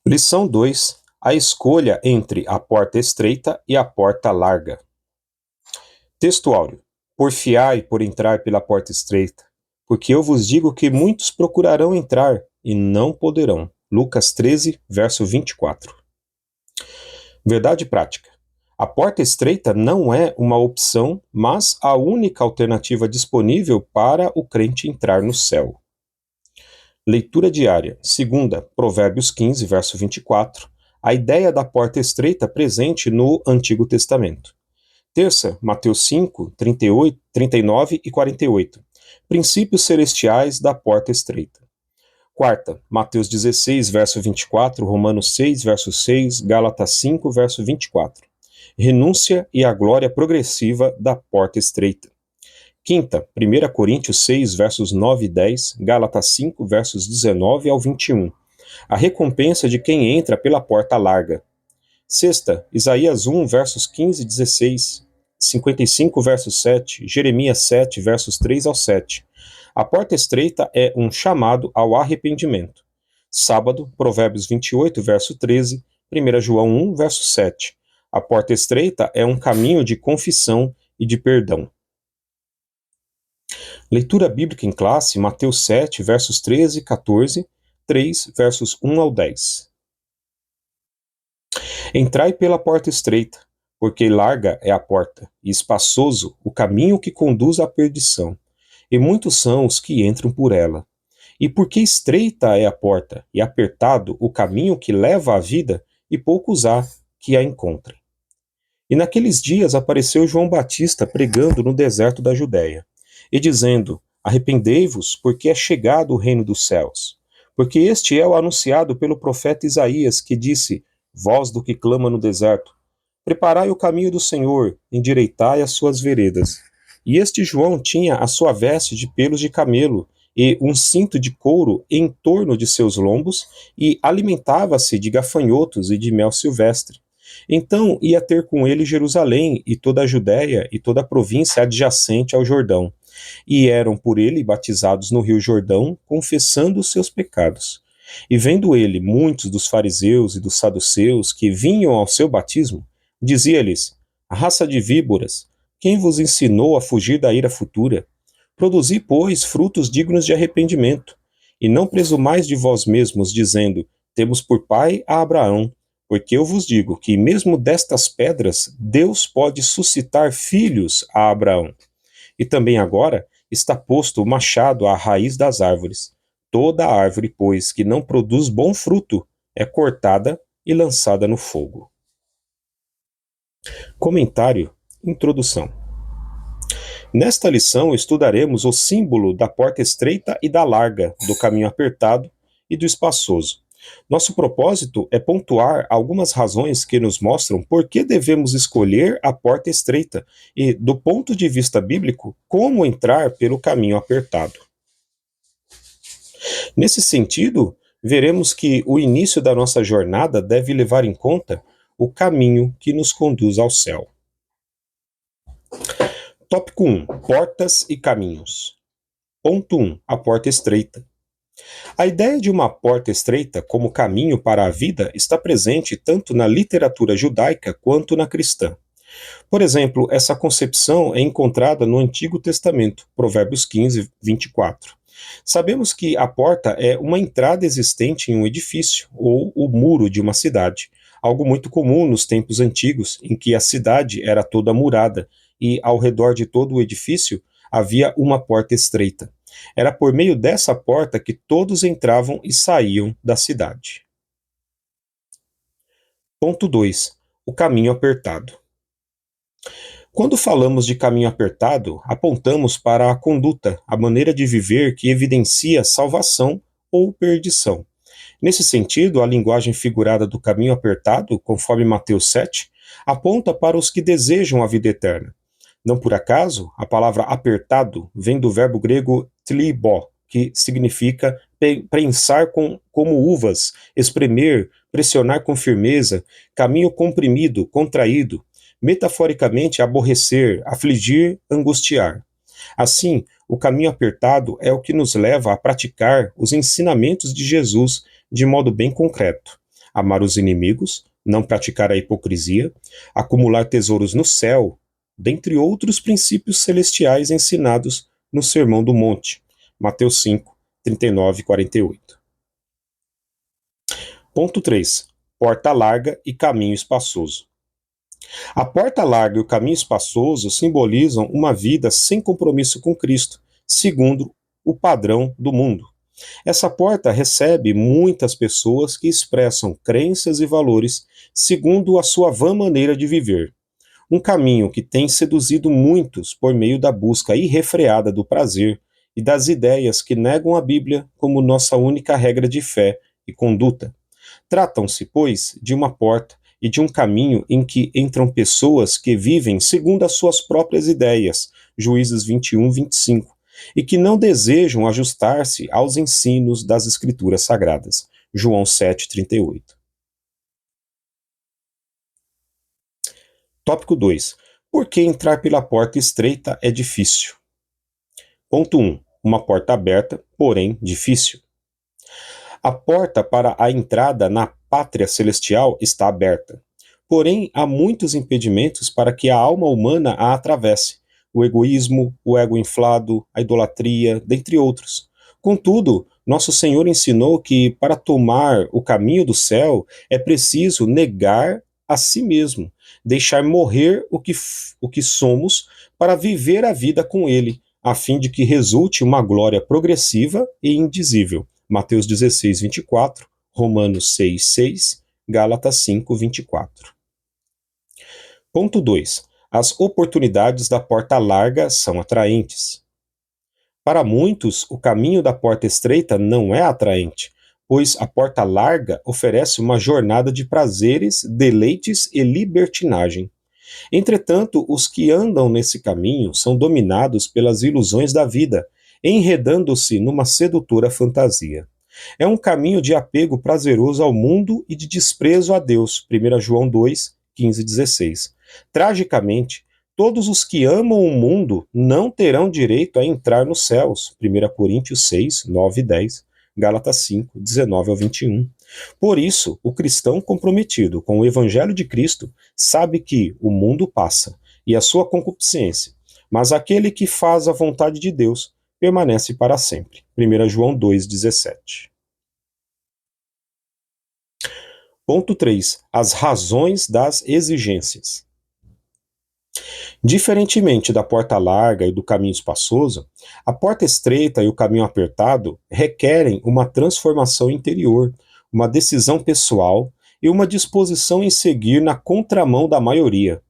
Lição 2: A escolha entre a porta estreita e a porta larga. Texto áureo. Porfiai por entrar pela porta estreita, porque eu vos digo que muitos procurarão entrar e não poderão. Lucas 13, verso 24. Verdade prática. A porta estreita não é uma opção, mas a única alternativa disponível para o crente entrar no céu. Leitura diária. Segunda, Provérbios 15, verso 24. A ideia da porta estreita presente no Antigo Testamento. Terça, Mateus 5, 38, 39 e 48. Princípios celestiais da porta estreita. Quarta, Mateus 16, verso 24, Romanos 6, verso 6, Gálatas 5, verso 24. Renúncia e a glória progressiva da porta estreita. Quinta, 1 Coríntios 6, versos 9 e 10, Gálatas 5, versos 19 ao 21. A recompensa de quem entra pela porta larga. Sexta, Isaías 1, versos 15 e 16, 55, verso 7, Jeremias 7, versos 3 ao 7. A porta estreita é um chamado ao arrependimento. Sábado, Provérbios 28, verso 13, 1 João 1, verso 7. A porta estreita é um caminho de confissão e de perdão. Leitura bíblica em classe, Mateus 7, versos 13 e 14, 3, versos 1 ao 10. Entrai pela porta estreita, porque larga é a porta, e espaçoso o caminho que conduz à perdição, e muitos são os que entram por ela. E porque estreita é a porta, e apertado o caminho que leva à vida, e poucos há que a encontrem. E naqueles dias apareceu João Batista pregando no deserto da Judéia, e dizendo: Arrependei-vos, porque é chegado o reino dos céus. Porque este é o anunciado pelo profeta Isaías, que disse: Voz do que clama no deserto, preparai o caminho do Senhor, endireitai as suas veredas. E este João tinha a sua veste de pelos de camelo, e um cinto de couro em torno de seus lombos, e alimentava-se de gafanhotos e de mel silvestre. Então ia ter com ele Jerusalém, e toda a Judéia, e toda a província adjacente ao Jordão. E eram por ele batizados no rio Jordão, confessando os seus pecados. E vendo ele muitos dos fariseus e dos saduceus que vinham ao seu batismo, dizia-lhes: A raça de víboras, quem vos ensinou a fugir da ira futura? Produzi, pois, frutos dignos de arrependimento, e não presumais de vós mesmos, dizendo: Temos por pai a Abraão, porque eu vos digo que mesmo destas pedras Deus pode suscitar filhos a Abraão. E também agora está posto o machado à raiz das árvores. Toda árvore, pois, que não produz bom fruto, é cortada e lançada no fogo. Comentário, introdução. Nesta lição estudaremos o símbolo da porta estreita e da larga, do caminho apertado e do espaçoso. Nosso propósito é pontuar algumas razões que nos mostram por que devemos escolher a porta estreita e, do ponto de vista bíblico, como entrar pelo caminho apertado. Nesse sentido, veremos que o início da nossa jornada deve levar em conta o caminho que nos conduz ao céu. Tópico 1. Portas e caminhos. Ponto 1. A porta estreita. A ideia de uma porta estreita como caminho para a vida está presente tanto na literatura judaica quanto na cristã. Por exemplo, essa concepção é encontrada no Antigo Testamento, Provérbios 15, 24. Sabemos que a porta é uma entrada existente em um edifício ou o muro de uma cidade, algo muito comum nos tempos antigos, em que a cidade era toda murada e ao redor de todo o edifício havia uma porta estreita. Era por meio dessa porta que todos entravam e saíam da cidade. Ponto 2. O caminho apertado. Quando falamos de caminho apertado, apontamos para a conduta, a maneira de viver que evidencia salvação ou perdição. Nesse sentido, a linguagem figurada do caminho apertado, conforme Mateus 7, aponta para os que desejam a vida eterna. Não por acaso, a palavra apertado vem do verbo grego tlibo, que significa prensar como uvas, espremer, pressionar com firmeza, caminho comprimido, contraído, metaforicamente aborrecer, afligir, angustiar. Assim, o caminho apertado é o que nos leva a praticar os ensinamentos de Jesus de modo bem concreto. amar os inimigos, não praticar a hipocrisia, acumular tesouros no céu, dentre outros princípios celestiais ensinados no Sermão do Monte, Mateus 5, 39 e 48. Ponto 3. Porta larga e caminho espaçoso. A porta larga e o caminho espaçoso simbolizam uma vida sem compromisso com Cristo, segundo o padrão do mundo. Essa porta recebe muitas pessoas que expressam crenças e valores segundo a sua vã maneira de viver. Um caminho que tem seduzido muitos por meio da busca irrefreada do prazer e das ideias que negam a Bíblia como nossa única regra de fé e conduta. Tratam-se, pois, de uma porta e de um caminho em que entram pessoas que vivem segundo as suas próprias ideias, Juízes 21, 25, e que não desejam ajustar-se aos ensinos das Escrituras Sagradas, João 7, 38. Tópico 2. Por que entrar pela porta estreita é difícil? Ponto 1. Uma porta aberta, porém difícil. A porta para a entrada na pátria celestial está aberta. Porém, há muitos impedimentos para que a alma humana a atravesse: o egoísmo, o ego inflado, a idolatria, dentre outros. Contudo, nosso Senhor ensinou que para tomar o caminho do céu é preciso negar a si mesmo, deixar morrer o que somos para viver a vida com Ele, a fim de que resulte uma glória progressiva e indizível. Mateus 16, 24, Romanos 6, 6, Gálatas 5, 24. Ponto 2. As oportunidades da porta larga são atraentes. Para muitos, o caminho da porta estreita não é atraente, pois a porta larga oferece uma jornada de prazeres, deleites e libertinagem. Entretanto, os que andam nesse caminho são dominados pelas ilusões da vida, enredando-se numa sedutora fantasia. É um caminho de apego prazeroso ao mundo e de desprezo a Deus, 1 João 2, 15 e 16. Tragicamente, todos os que amam o mundo não terão direito a entrar nos céus, 1 Coríntios 6, 9 e 10, Gálatas 5, 19 ao 21. Por isso, o cristão comprometido com o Evangelho de Cristo sabe que o mundo passa e a sua concupiscência, mas aquele que faz a vontade de Deus permanece para sempre. 1 João 2,17. Ponto 3. As razões das exigências. Diferentemente da porta larga e do caminho espaçoso, a porta estreita e o caminho apertado requerem uma transformação interior, uma decisão pessoal e uma disposição em seguir na contramão da maioria.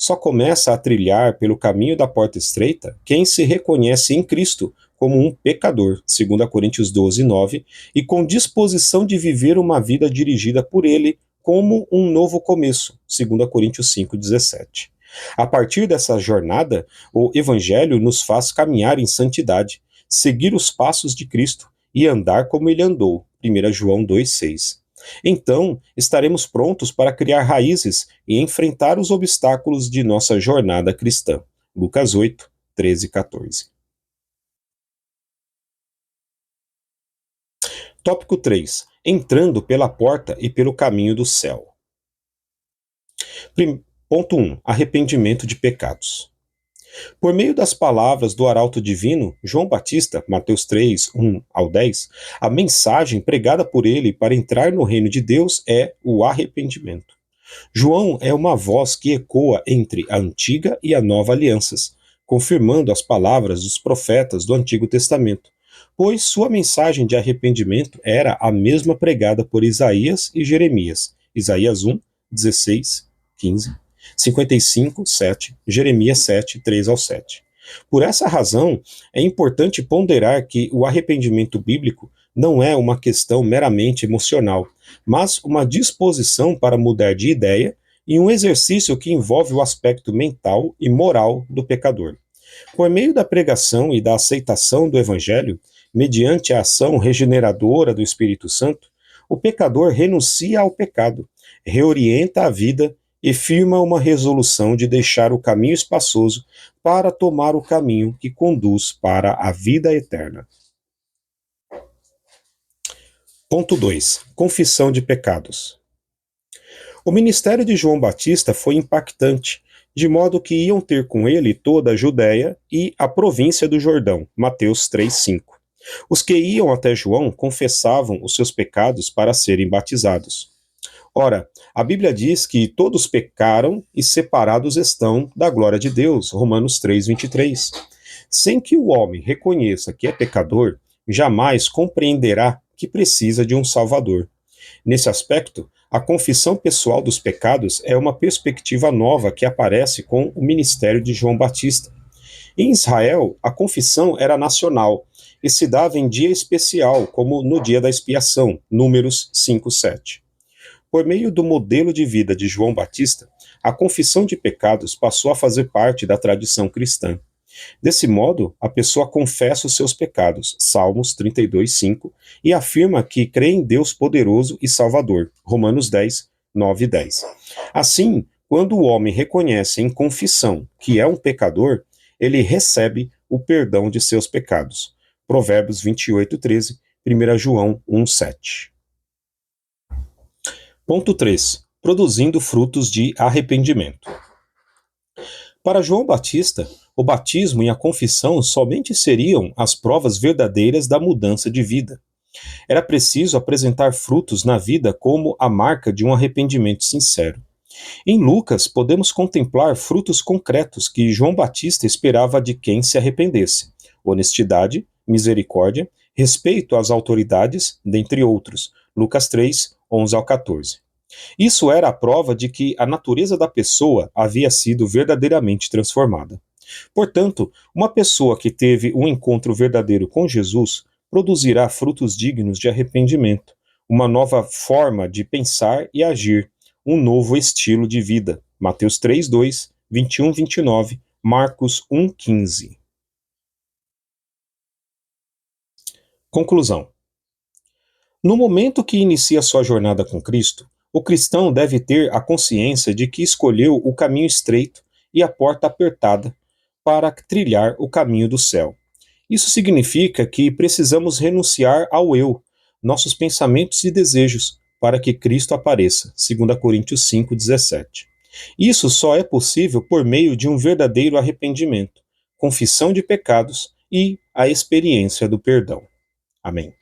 Só começa a trilhar pelo caminho da porta estreita quem se reconhece em Cristo como um pecador, 2 Coríntios 12, 9, e com disposição de viver uma vida dirigida por Ele como um novo começo, 2 Coríntios 5, 17. A partir dessa jornada, o Evangelho nos faz caminhar em santidade, seguir os passos de Cristo e andar como Ele andou, 1 João 2, 6. Então, estaremos prontos para criar raízes e enfrentar os obstáculos de nossa jornada cristã. Lucas 8, 13 e 14. Tópico 3. Entrando pela porta e pelo caminho do céu. Ponto 1. Arrependimento de pecados. Por meio das palavras do arauto divino, João Batista, Mateus 3, 1 ao 10, a mensagem pregada por ele para entrar no reino de Deus é o arrependimento. João é uma voz que ecoa entre a antiga e a nova alianças, confirmando as palavras dos profetas do Antigo Testamento, pois sua mensagem de arrependimento era a mesma pregada por Isaías e Jeremias, Isaías 1, 16, 15, 55, 7, Jeremias 7, 3 ao 7. Por essa razão, é importante ponderar que o arrependimento bíblico não é uma questão meramente emocional, mas uma disposição para mudar de ideia e um exercício que envolve o aspecto mental e moral do pecador. Por meio da pregação e da aceitação do Evangelho, mediante a ação regeneradora do Espírito Santo, o pecador renuncia ao pecado, reorienta a vida e firma uma resolução de deixar o caminho espaçoso para tomar o caminho que conduz para a vida eterna. Ponto 2. Confissão de pecados. O ministério de João Batista foi impactante, de modo que iam ter com ele toda a Judéia e a província do Jordão. Mateus 3:5. Os que iam até João confessavam os seus pecados para serem batizados. Ora, a Bíblia diz que todos pecaram e separados estão da glória de Deus. Romanos 3:23. Sem que o homem reconheça que é pecador, jamais compreenderá que precisa de um Salvador. Nesse aspecto, a confissão pessoal dos pecados é uma perspectiva nova que aparece com o ministério de João Batista. Em Israel, a confissão era nacional e se dava em dia especial, como no dia da expiação, Números 5:7. Por meio do modelo de vida de João Batista, a confissão de pecados passou a fazer parte da tradição cristã. Desse modo, a pessoa confessa os seus pecados, Salmos 32:5, e afirma que crê em Deus poderoso e salvador, Romanos 10:9 e 10. Assim, quando o homem reconhece em confissão que é um pecador, ele recebe o perdão de seus pecados, Provérbios 28:13, 1 João 1:7. Ponto 3. Produzindo frutos de arrependimento. Para João Batista, o batismo e a confissão somente seriam as provas verdadeiras da mudança de vida. Era preciso apresentar frutos na vida como a marca de um arrependimento sincero. Em Lucas, podemos contemplar frutos concretos que João Batista esperava de quem se arrependesse: honestidade, misericórdia, respeito às autoridades, dentre outros. Lucas 3:11-14. Isso era a prova de que a natureza da pessoa havia sido verdadeiramente transformada. Portanto, uma pessoa que teve um encontro verdadeiro com Jesus produzirá frutos dignos de arrependimento, uma nova forma de pensar e agir, um novo estilo de vida. Mateus 3:2, 21-29, Marcos 1:15. Conclusão. No momento que inicia sua jornada com Cristo, o cristão deve ter a consciência de que escolheu o caminho estreito e a porta apertada para trilhar o caminho do céu. Isso significa que precisamos renunciar ao eu, nossos pensamentos e desejos, para que Cristo apareça, 2 Coríntios 5:17. Isso só é possível por meio de um verdadeiro arrependimento, confissão de pecados e a experiência do perdão. Amém.